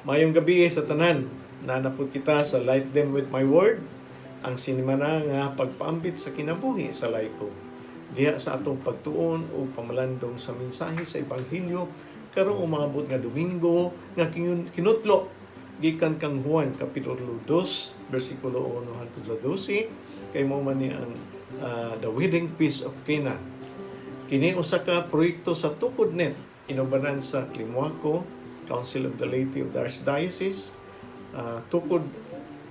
Mayong gabi sa tanan, nanapod kita sa Light Them With My Word, ang sinimana nga pagpaambit sa kinabuhi sa Laiko. Diha sa atong pagtuon o pamalandong sa mensahe sa Ebanghelyo, karong umabot nga Domingo, nga kinutlo, gikan kang Juan, Kapitulo 2, versikulo 1 hangtod sa 12, kay mo man ni ang The Wedding Feast of Cana. Kini usa ka proyekto sa Tukod Net, inubanan sa CLEMOACO, Councill of the Laity of the Arcdiocese, Tukod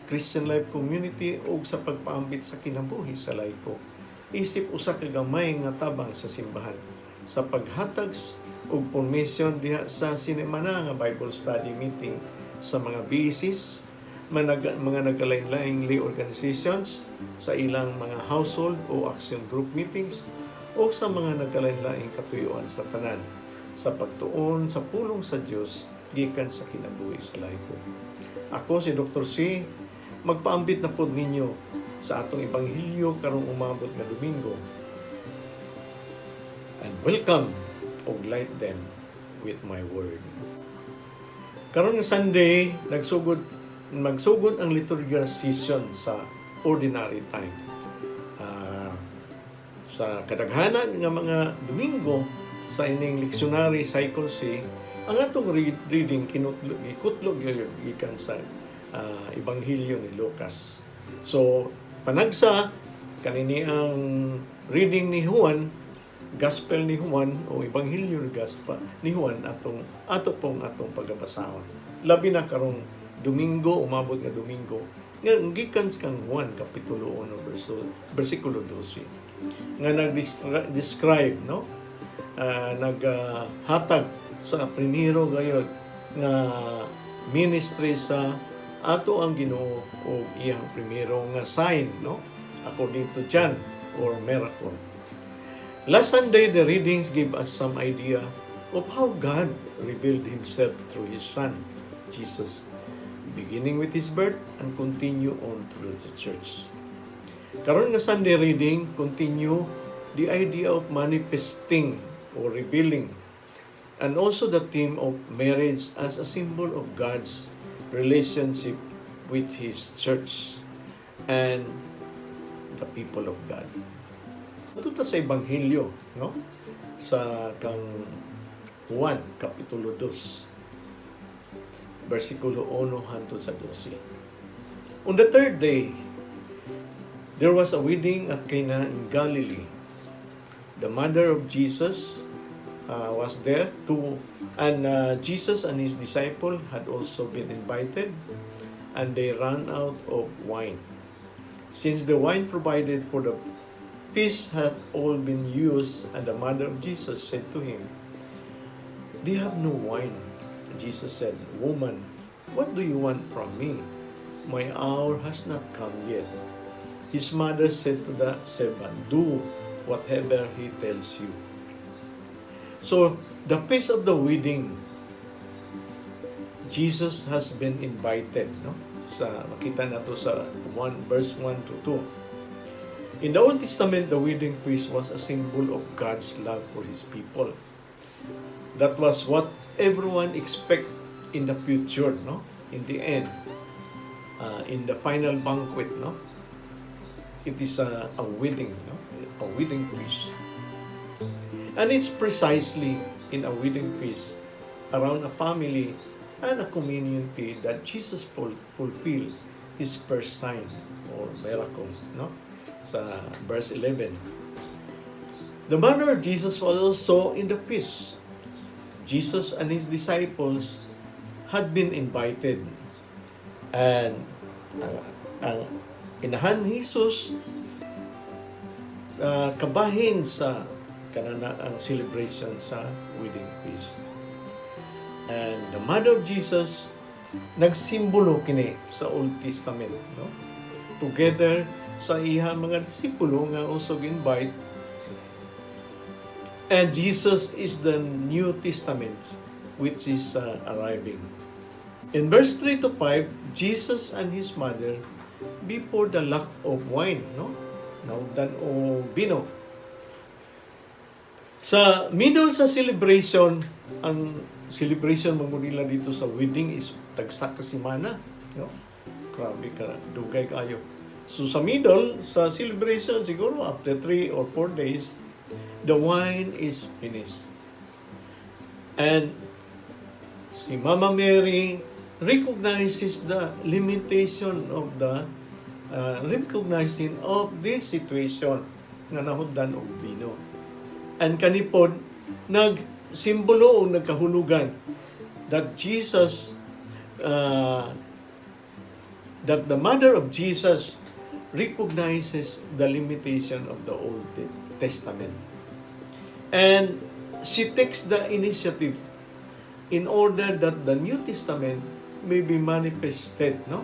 Christian Life Community o sa pagpaambit sa kinabuhi sa Laiko. Isip usa ka gamay nga tabang sa simbahan sa paghatag og formation diha sa sinimana nga Bible study meeting sa mga BCs, mga nagkalain-laing lay organizations, sa ilang mga household o action group meetings o sa mga nagkalain-laing katuyuan sa tanan sa pagtuon sa pulong sa Dios gikan sa kinabuhi sa Laiko. Ako si Dr. C, magpaambit na pod ninyo sa atong Ebanghelyo karong umabot nga Domingo. And welcome og light them with my word. Karon nga Sunday, magsugod ang liturgical season sa ordinary time. Sa kadaghanan nga mga Domingo sa ining lectionary cycle C, ang atong reading gikutlog gikan sa Ebanghelyo ni Lucas. So panagsa kanini ang reading ni Juan, Gospel ni Juan o Ebanghelyo ni Juan ato pong pagbabasahon. Labi na karong Domingo, umabot nga Domingo, nga gikan kang Juan Kapitulo 1 versikulo 12 nga nag-describe, no? Naghatag sa primero gayud nga ministry sa ato ang Ginoo o iyang primero nga sign, no? According to John or miracle. Last Sunday, the readings give us some idea of how God revealed Himself through His Son, Jesus, beginning with His birth and continue on through the Church. Karon nga Sunday reading, continue the idea of manifesting or revealing, and also the theme of marriage as a symbol of God's relationship with His Church and the people of God. Ito sa Ebanghelyo, no? Sa kang Juan, Kapitulo 2, versikulo 1 hangtod sa 12. On the third day, there was a wedding at Cana in Galilee. The mother of Jesus was there too, and Jesus and His disciple had also been invited, and they ran out of wine. Since the wine provided for the feast had all been used, and the mother of Jesus said to Him, "They have no wine." Jesus said, "Woman, what do you want from me? My hour has not come yet." His mother said to the servant, "Do whatever he tells you." So, the feast of the wedding, Jesus has been invited, no? Makita nato sa 1 verse 1 to 2. In the Old Testament, the wedding feast was a symbol of God's love for His people. That was what everyone expect in the future, no? In the end, in the final banquet, no? It is a wedding, no? A wedding feast. And it's precisely in a wedding feast around a family and a community that Jesus fulfilled His first sign or miracle, no? Sa verse 11. The mother of Jesus was also in the feast. Jesus and His disciples had been invited. And ang inahan Jesus kabahin sa kanana ang celebration sa wedding feast. And the mother of Jesus nagsimbolo kini sa Old Testament, no? Together sa iya mga disipulo nga also invite. And Jesus is the New Testament which is arriving. In verse 3 to 5, Jesus and His mother before the lack of wine, no? Naudan o bino. Sa middle sa celebration, ang celebration mo nila dito sa wedding is tagsa ka semana, no? Grabe ka, dugay kayo. So sa middle, sa celebration, siguro after 3 or 4 days, the wine is finished. And si Mama Mary recognizes the limitation of recognizing of this situation nga nahundan og bino. And kanipod, nagsimbolo o nagkahulugan that Jesus, that the mother of Jesus recognizes the limitation of the Old Testament. And she takes the initiative in order that the New Testament may be manifested, no?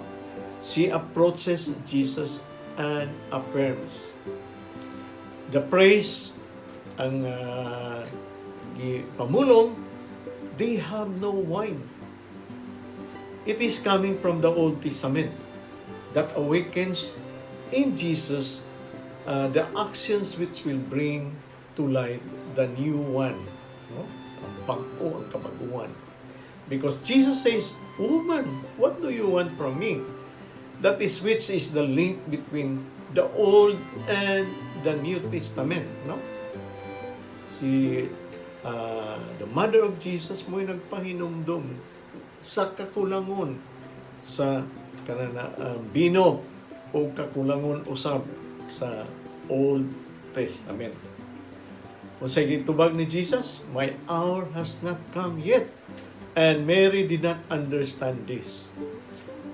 She approaches Jesus and affirms. The praise ang pamulong, they have no wine. It is coming from the Old Testament that awakens in Jesus the actions which will bring to light the new one, no? Ang bago, ang kabaguan. Because Jesus says, "Woman, what do you want from me?" That is which is the link between the Old and the New Testament, no? The mother of Jesus mo'y nagpahinumdum sa kakulangon sa bino o kakulangon usab sa Old Testament. Kung sa gitubag ni Jesus, "My hour has not come yet." And Mary did not understand this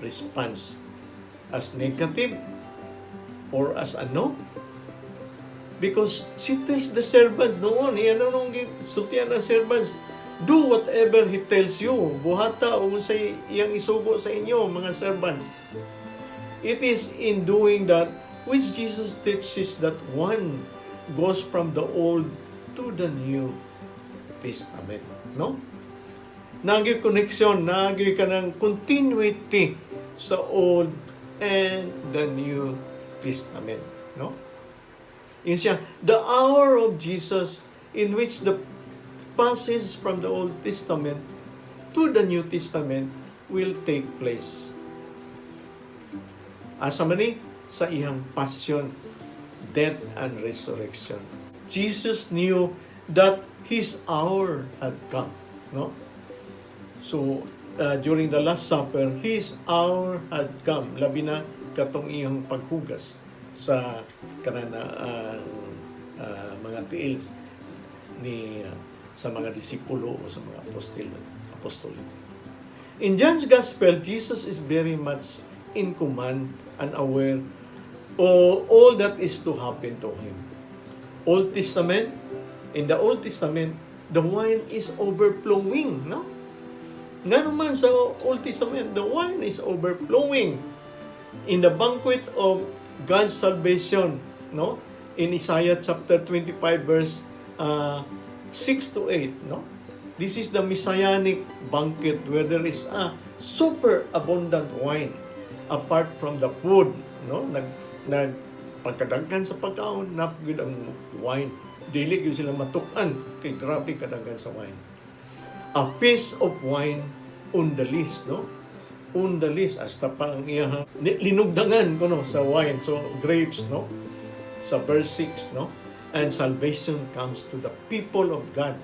response as negative or as ano. Because she tells the servants noon, nung sultihan ng servants, "Do whatever he tells you." Buhata o sa iyang isugo sa inyo, mga servants. It is in doing that which Jesus teaches that one goes from the Old to the New Testament. No? Naging connection, naging ka ng continuity sa Old and the New Testament. No? Yun siya, the hour of Jesus in which the passage from the Old Testament to the New Testament will take place. Asa man ni? Sa iyang passion, death, and resurrection. Jesus knew that His hour had come. No? So, during the Last Supper, His hour had come. Labi na katong iyang paghugas sa mga tiil sa mga disipulo o sa mga apostol. In John's Gospel, Jesus is very much in command and aware of all that is to happen to Him. In the Old Testament, the wine is overflowing, no? Nga naman sa Old Testament, the wine is overflowing. In the banquet of God's salvation, no? In Isaiah chapter 25 verse 6 to 8, no? This is the messianic banquet where there is a super abundant wine apart from the food, no? Pagkadaghan sa pagkaon, napagod ang wine. Dili gyud sila matukan kay grabe kadaghan sa wine. A piece of wine on the list, no? On the list, hasta pa ang iyang linugdangan ko, no, sa wine. So, grapes, no? Sa verse 6, no? And salvation comes to the people of God.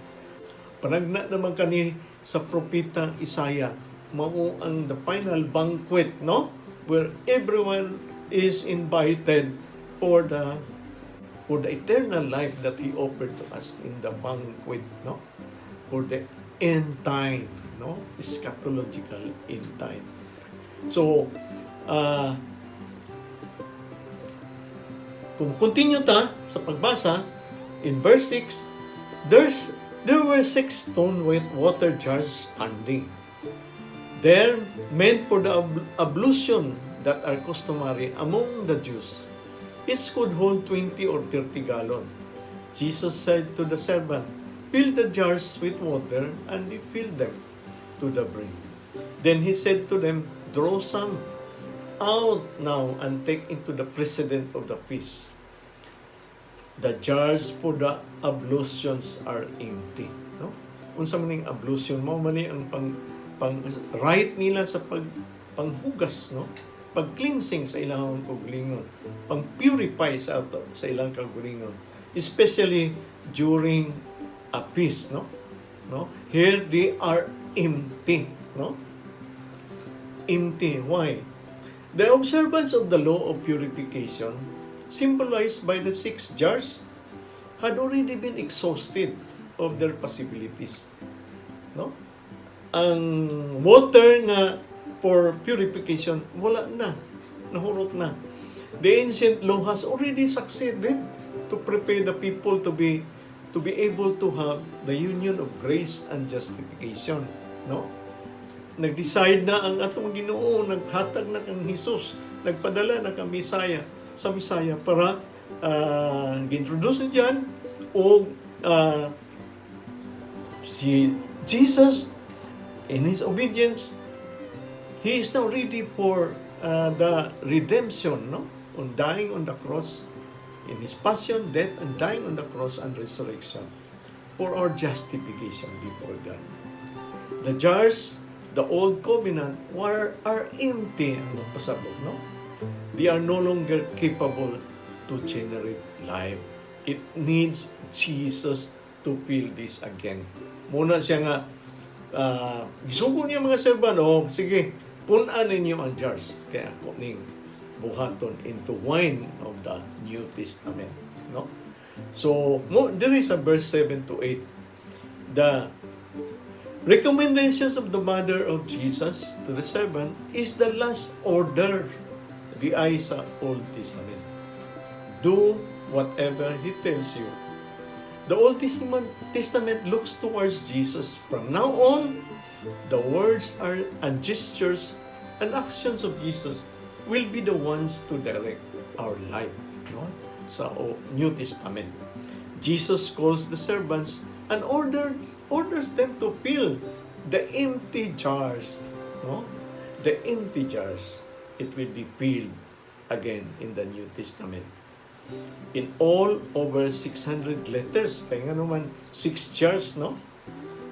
Panagna naman kani sa propeta Isaiah, mao ang the final banquet, no? Where everyone is invited for the eternal life that He offered to us in the banquet, no? For the end time, no? Eschatological end time. So, kung continue ta sa pagbasa, in verse 6, there were 6 stone water jars standing. There, meant for the ablution that are customary among the Jews. Each could hold 20 or 30 gallon. Jesus said to the servant, "Fill the jars with water," and he filled them to the brim. Then he said to them, "Draw some out now and take into the precedent of the feast. The jars for the ablutions are empty." No? unsa man ning ablution mao man ni ang pang right nila sa panghugas, no? Pag-cleansing sa ilang kaugalingon, pang-purify sa ilang kaugalingon, especially during a feast, no? Here they are empty, no? Empty. Why? The observance of the law of purification, symbolized by the 6 jars, had already been exhausted of their possibilities, no? Ang water nga for purification, wala na. Nahurot na. The ancient law has already succeeded to prepare the people to be able to have the union of grace and justification. No? Nag-decide na ang atong Ginoo, naghatag na kang Jesus, nagpadala na kang Misaya, sa Misaya para introduce diyan o si Jesus in His obedience, He is now ready for the redemption, no? On dying on the cross, in His passion, death, and dying on the cross and resurrection for our justification before God. The jars, the old covenant, are empty ang pasabog, no? They are no longer capable to generate life. It needs Jesus to fill this again. Muna siya nga, gisugo niya mga servant, sige, punan ninyo ang jars. Kaya ako ning buhaton into wine of the New Testament. No? So, there is a verse 7 to 8. The recommendations of the mother of Jesus to the servant is the last order di ay sa Old Testament. Do whatever He tells you. The Old Testament looks towards Jesus. From now on, the words and gestures and actions of Jesus will be the ones to direct our life, no? Sa New Testament. Jesus calls the servants and orders them to fill the empty jars, no? The empty jars, it will be filled again in the New Testament. In all, over 600 letters. Kaya nga naman, 6 jars, no?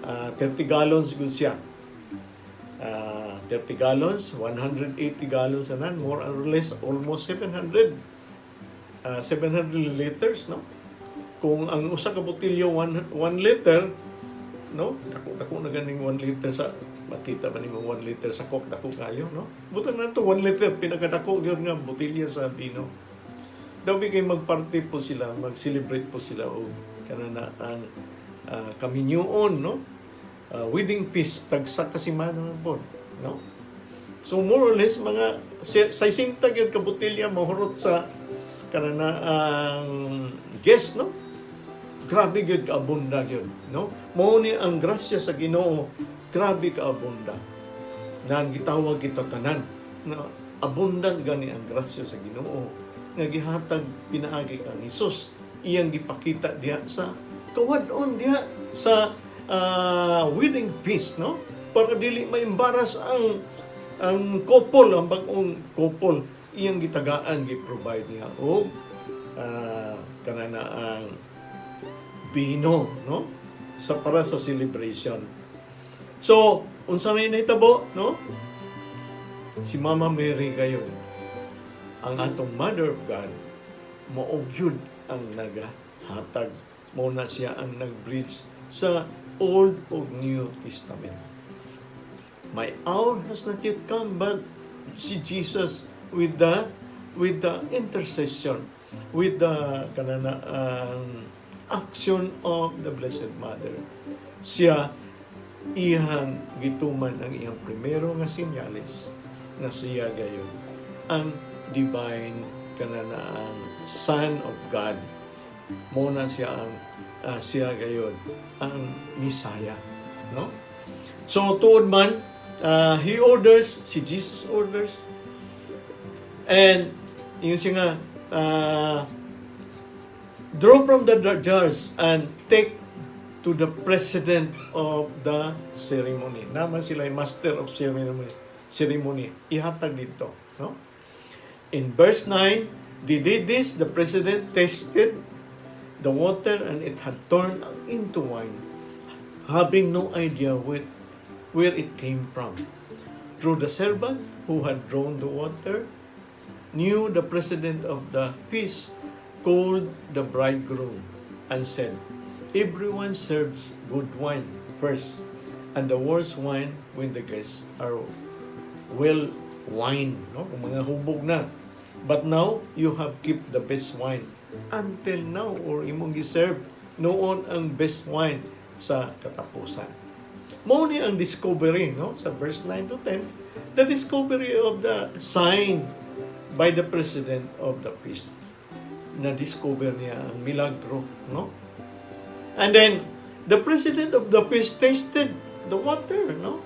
30 gallons good siya. 30 gallons, 180 gallons, and more or less, almost 700 liters, no? Kung ang usa ka botelya 1 liter, no? Dako na ganing 1 liter sa makita ba nimo 1 liter sa coke, dako kayo, no? Butang na to 1 liter pinakadako gyud nga botelya sa vino. Daw kay magparty po sila, mag-celebrate po sila o kanana ang kaminyoon, no? Wedding feast tagsa kasimano po, no? So more or less mga 60 gyud ka botelya mahurot sa kanana ang guest, no? Grabe gyud ka abunda gyud, no? Mao ni ang grasya sa Ginoo, grabe ka abunda. Nang gitawag kita tanan, na abundant gani ang grasya sa Ginoo nga gihatag pinaagi kang Hesus. Iyang gipakita diha sa kawadon diha sa wedding feast, no? Para dili maimbaras ang couple, ang bagong couple, iyang gitagaan gi-provide niya o kanana ang bino, no? Para sa celebration. So, unsa may nahitabo, no? Si Mama Mary gayon, ang atong Mother of God, maugyud ang nagahatag. Muna siya ang nag-bridge sa Old o New Testament. My hour has not yet come, but si Jesus with the intercession, with the action of the Blessed Mother, siya iyang gituman ang iyang primero nga sinyalis na siya gayon ang divine ang Son of God. Muna siya ang siya gayon ang Messiah, no? So tuod man, He orders, si Jesus orders, and yung siya nga draw from the jars and take to the president of the ceremony. Naman sila yung master of ceremony. Ihatag dito, no? In verse 9, they did this, the president tasted the water and it had turned into wine. having no idea where it came from. Through the servant who had drawn the water, knew the president of the feast, called the bridegroom and said, "Everyone serves good wine first, and the worst wine when the guests are well wine, no? Kung mga hubog na. But now, you have kept the best wine until now, or imong giserve noon ang best wine sa katapusan." Mao ni ang discovery, no? Sa verse 9 to 10, the discovery of the sign by the president of the feast. Na-discover niya ang milagro, no? And then, the president of the feast tasted the water, no?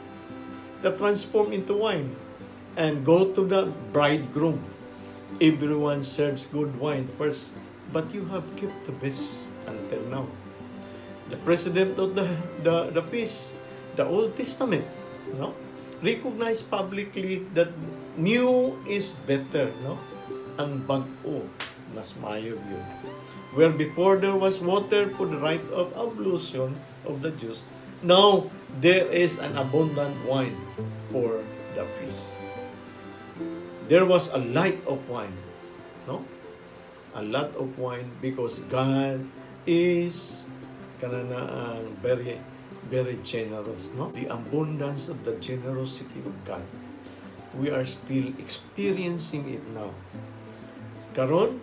That transformed into wine. And go to the bridegroom. Everyone serves good wine first, but you have kept the best until now. The president of the feast, the Old Testament, no? Recognized publicly that new is better, no? Ang bag-o, mas mayo yun. Where before there was water for the rite of ablution of the Jews, now there is an abundant wine for the feast. There was a lot of wine, no? A lot of wine because God is very, very generous, no? The abundance of the generosity of God. We are still experiencing it now. Karon,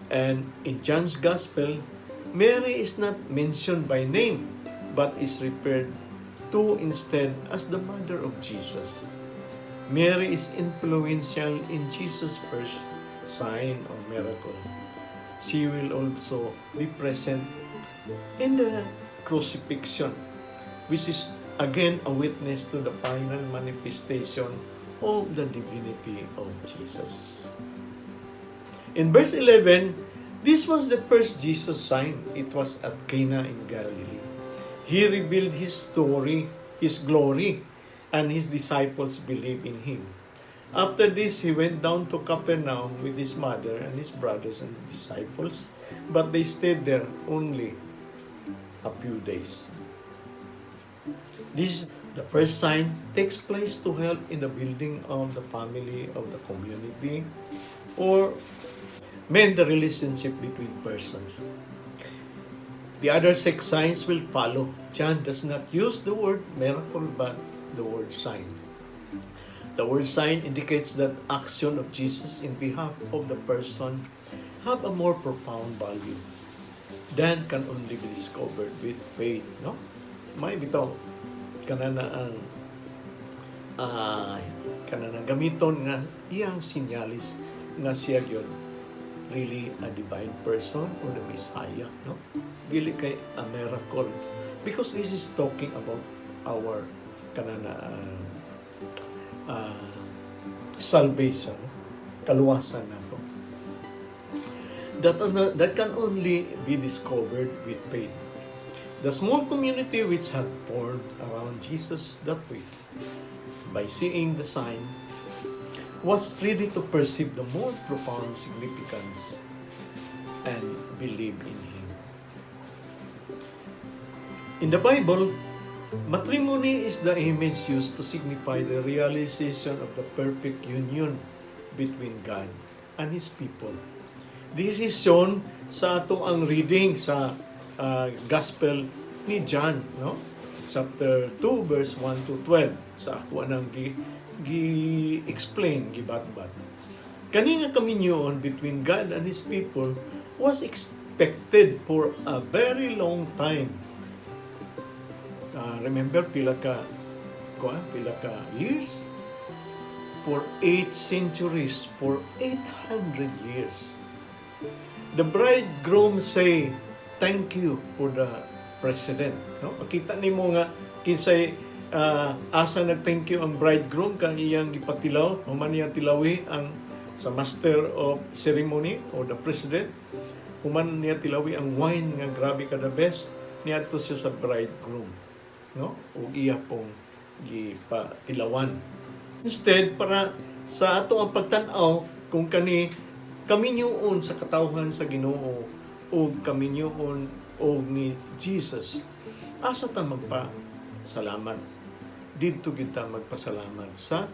and in John's Gospel, Mary is not mentioned by name, but is referred to instead as the mother of Jesus. Mary is influential in Jesus' first sign or miracle. She will also be present in the crucifixion, which is again a witness to the final manifestation of the divinity of Jesus. In verse 11, this was the first Jesus sign. It was at Cana in Galilee. He revealed his story, his glory, and his disciples believed in him. After this, he went down to Capernaum with his mother and his brothers and disciples, but they stayed there only a few days. This, the first sign, takes place to help in the building of the family of the community, or mend the relationship between persons. The other 6 signs will follow. John does not use the word miracle, but the word sign. The word sign indicates that action of Jesus in behalf of the person have a more profound value than can only be discovered with faith, no? May bitaw kanana gamiton nga iyang sinyalis nga siya gyud really a divine person or the Messiah, no? Dili kay a miracle, because this is talking about our salvation, kaluwasan nato. That can only be discovered with faith. The small community which had formed around Jesus that week, by seeing the sign, was ready to perceive the more profound significance and believe in Him. In the Bible, matrimony is the image used to signify the realization of the perfect union between God and His people. This is shown sa ato ang reading sa Gospel ni John, no? Chapter 2, verse 1 to 12. Sa ako nang gi-explain, gibat-bat. Kani nga communion between God and His people was expected for a very long time. Remember, pila ka years? For 8 centuries, for 800 years. The bridegroom say, thank you for the president. No? Makita nimo nga kinsay asa nag-thank you ang bridegroom kang iyang gipatilaw, human niya tilawi ang sa master of ceremony or the president, human niya tilawi ang wine nga grabe ka the best, niadto siya sa bridegroom, no? Ug iya pong gipatilawan. Instead, para sa ato ang pagtan-aw kung kaminyoon sa katawhan sa Ginoo o kaminyoon og ni Jesus, Asa ta magpasalamat? Dito kita magpasalamat sa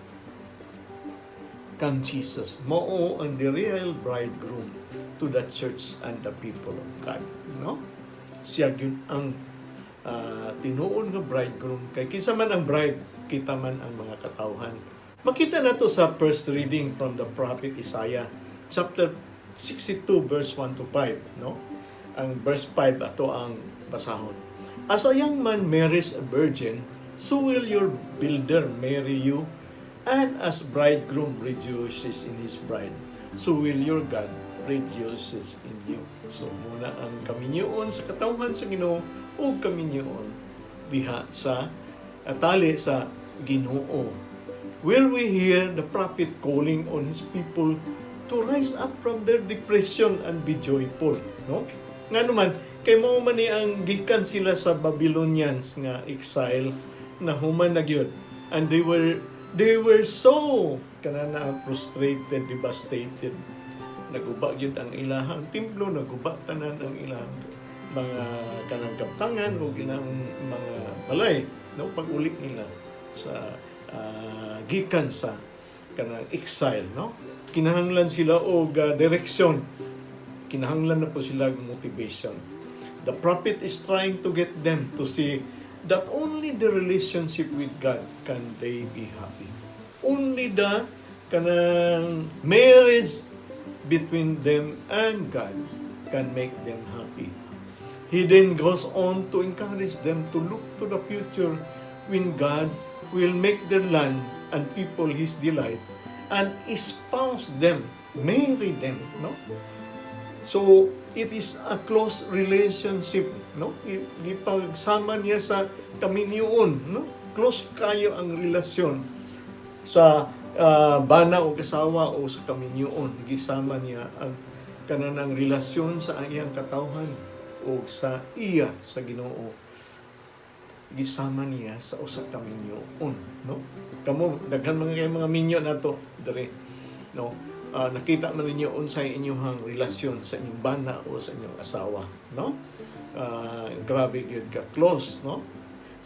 kan Jesus. Mao ang the real bridegroom to the church and the people of God. No? Siya yun ang tinuon nga bridegroom. Kay kinsa man ang bride, kita man ang mga katawhan. Makita na to sa first reading from the prophet Isaiah, chapter 62, verse 1 to 5. No? Ang verse 5, ato ang basahon. As a young man marries a virgin, so will your builder marry you, and as bridegroom rejoices in his bride, so will your God rejoices in you. So muna ang kaminyoon sa katawhan sa Ginoo o kaminyoon diha sa tali sa Ginoo. Will we hear the prophet calling on his people to rise up from their depression and be joyful, no? Nga naman kay mao man ni ang gikan sila sa Babylonians nga exile na human na gyud, and they were so kanana frustrated, devastated. Naguba gyud ang ilahang templo, naguba tanan ang ilang mga kanang kaptangan o ilang mga balay, no, pag-ulik nila sa gikan sa kanang exile, no. Kinahanglan sila og direksyon, kinahanglan na po sila motivation. The prophet is trying to get them to see that only the relationship with God can they be happy. Only the kanang marriage between them and God can make them happy. He then goes on to encourage them to look to the future when God will make their land and people His delight and espouse them, marry them, no? So, it is a close relationship, no? Gipagsama niya sa kaminyoon, no? Close kayo ang relasyon sa bana o kasawa o sa kaminyoon. Gisama niya ang kananang relasyon sa iyang katawhan o sa iya sa Ginoo. Gisama niya sa usa ka minyoon, no? Kamo daghan mga minyo nato dere, no? Nakita man ninyo unsay inyong relasyon sa inyong bana o sa inyong asawa, no? Grabe gyud ka close, no?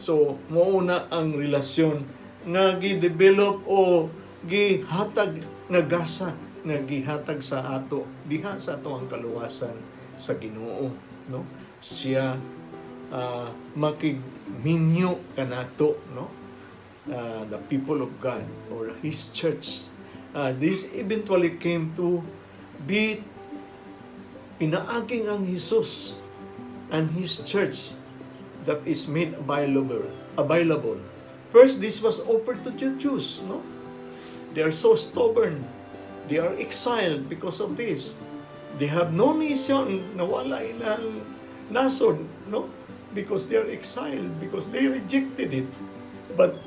So mao na ang relasyon nga gi-develop o gihatag nga gasa nga gihatag sa ato diha sa ato ang kaluwasan sa Ginoo, no? Siya makigminyo kanato, no? The people of God or His church. This eventually came to be pinaaging ang Jesus and His church that is made available. First, this was offered to the Jews, no? They are so stubborn. They are exiled because of this. They have no nation, nawala ilang nason, no? Because they are exiled, because they rejected it. But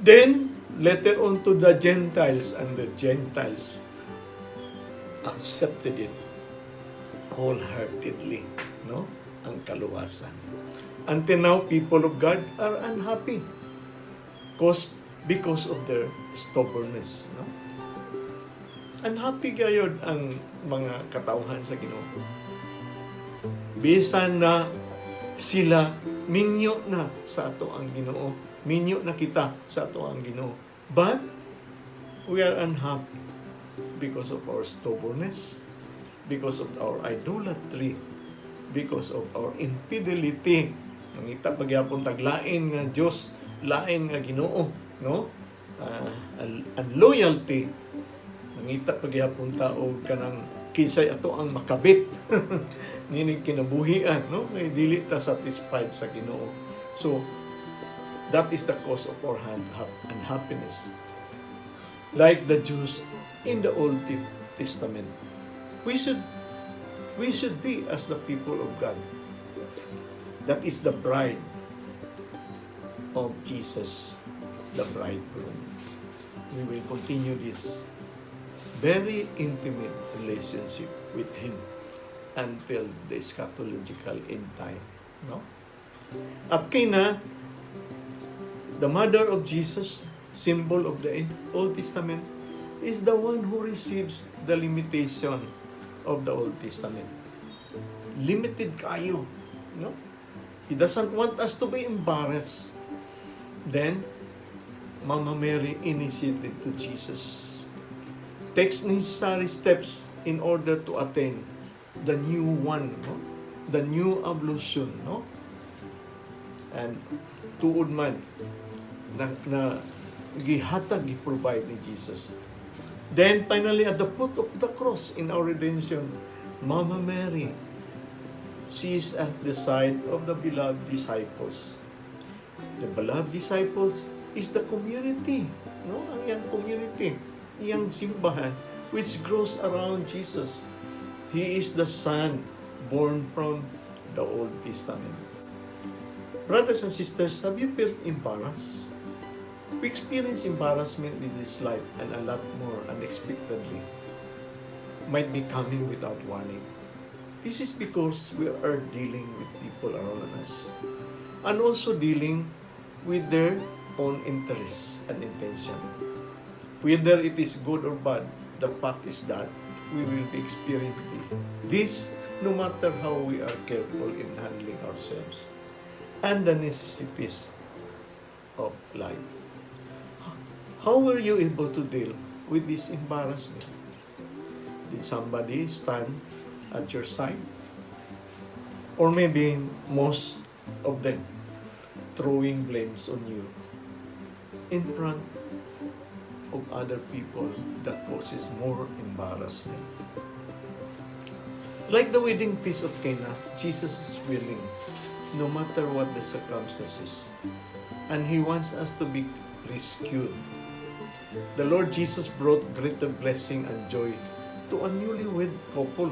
then, later on to the Gentiles, and the Gentiles accepted it wholeheartedly, no? Ang kaluwasan. Until now, people of God are unhappy because of their stubbornness, no? Unhappy gayod ang mga katawhan sa Ginoo. Bisan na sila minyo na sa ato ang Ginoo, minyo na kita sa ato ang Ginoo. But we are unhappy because of our stubbornness, because of our idolatry, because of our infidelity. Nangita pagyapon taglain nga Dios, lain nga Ginoo, no? Unloyalty. Nangita pagyapon ta og kanang kinsay ato ang makabit. Nining kinabuhian, no? Kay dili ta satisfied sa Ginoo. So that is the cause of our unhappiness. Like the Jews in the Old Testament, we should be as the people of God. That is the bride of Jesus, the bridegroom. We will continue this very intimate relationship with Him until the eschatological end time, no? At Cana, the mother of Jesus, symbol of the Old Testament, is the one who receives the limitation of the Old Testament. Limited kayo, no? He doesn't want us to be embarrassed. Then, Mama Mary initiated to Jesus. Takes necessary steps in order to attain the new one, no? The new ablution, no? And tuod man na gihatag, gi-provide ni Jesus. Then finally at the foot of the cross in our redemption, Mama Mary sees at the side of the beloved disciples. The beloved disciples is the community, no? Ang iyang community, iyang simbahan which grows around Jesus. He is the Son born from the Old Testament. Brothers and sisters, have you felt embarrassed? We experience embarrassment in this life and a lot more unexpectedly might be coming without warning. This is because we are dealing with people around us and also dealing with their own interests and intention. Whether it is good or bad, the fact is that we will be experiencing this no matter how we are careful in handling ourselves and the necessities of life. How were you able to deal with this embarrassment? Did somebody stand at your side? Or maybe most of them throwing blames on you in front of other people that causes more embarrassment. Like the wedding feast of Cana, Jesus is willing, no matter what the circumstances, and He wants us to be rescued. The Lord Jesus brought greater blessing and joy to a newlywed couple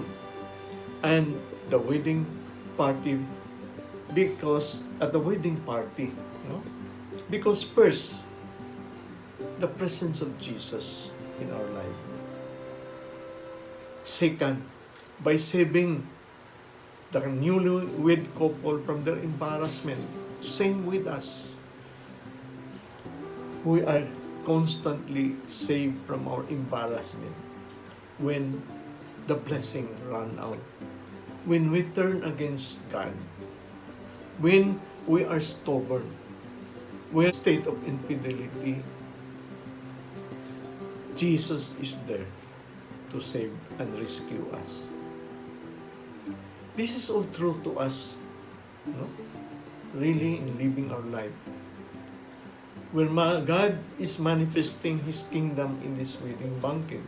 and the wedding party, because at the wedding party, no? Because first, the presence of Jesus in our life. Second, by saving the newlywed couple from their embarrassment, same with us. We are constantly saved from our embarrassment when the blessing run out, when we turn against God, when we are stubborn, when state of infidelity, Jesus is there to save and rescue us. This is all true to us, no? Really in living our life, where God is manifesting His kingdom in this wedding banquet,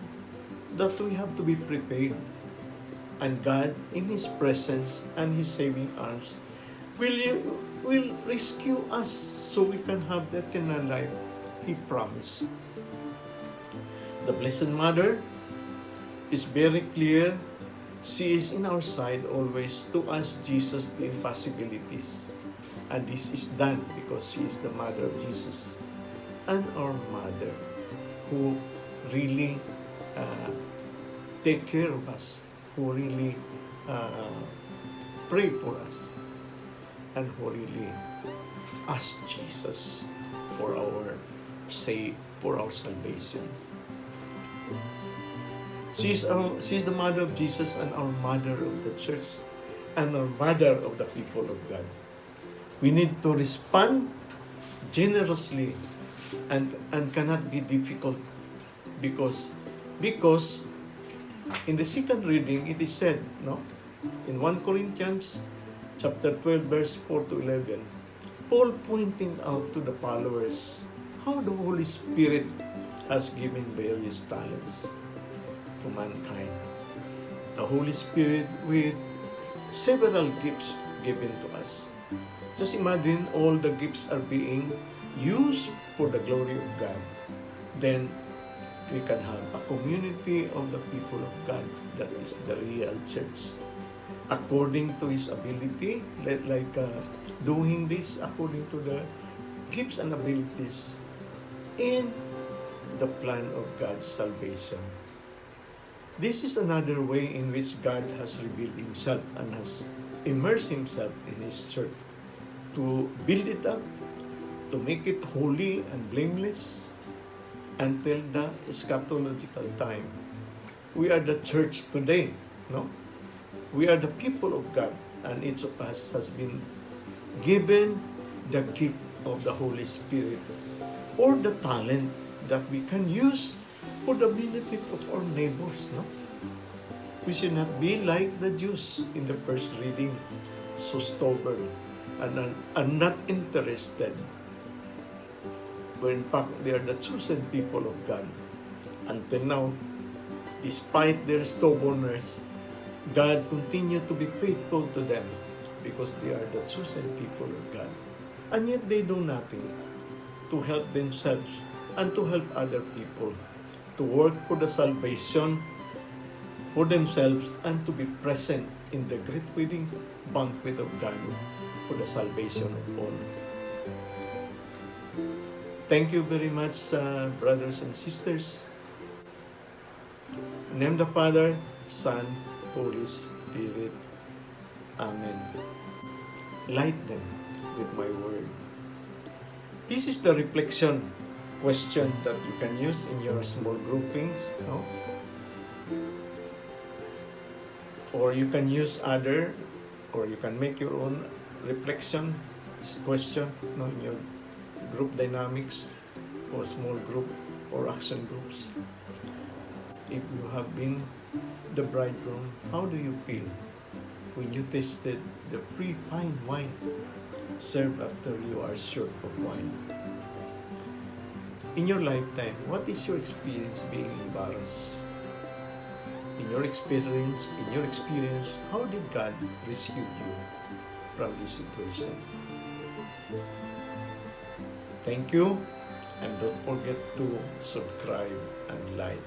that we have to be prepared. And God, in His presence and His saving arms, will rescue us so we can have the eternal life He promised. The Blessed Mother is very clear. She is in our side always to ask Jesus the impossibilities. And this is done because she is the mother of Jesus and our mother who really take care of us, who really pray for us, and who really ask Jesus for our salvation. She's the mother of Jesus and our mother of the church and our mother of the people of God. We need to respond generously and cannot be difficult because in the second reading it is said, no, in 1 Corinthians chapter 12 verse 4 to 11, Paul pointing out to the followers how the Holy Spirit has given various talents to mankind. The Holy Spirit with several gifts given to us. Just imagine all the gifts are being used for the glory of God. Then we can have a community of the people of God that is the real church. According to His ability, doing this according to the gifts and abilities in the plan of God's salvation. This is another way in which God has revealed Himself and has immersed Himself in His church to build it up, to make it holy and blameless until the eschatological time. We are the church today, no? We are the people of God, and each of us has been given the gift of the Holy Spirit or the talent that we can use for the benefit of our neighbors, no? We should not be like the Jews in the first reading, so stubborn and not interested, when in fact they are the chosen people of God. Until now, despite their stubbornness, God continued to be faithful to them because they are the chosen people of God. And yet they do nothing to help themselves and to help other people, to work for the salvation for themselves and to be present in the great wedding banquet of God for the salvation of all. Thank you very much, brothers and sisters. In the name of the Father, Son, Holy Spirit. Amen. Light them with my word. This is the reflection question that you can use in your small groupings, no? Or you can use other, or you can make your own reflection question, no, in your group dynamics or small group or action groups. If you have been the bridegroom, how do you feel when you tasted the free fine wine served after you are short of wine? In your lifetime, what is your experience being embarrassed? In your experience, how did God rescue you from this situation? Thank you, and don't forget to subscribe and like.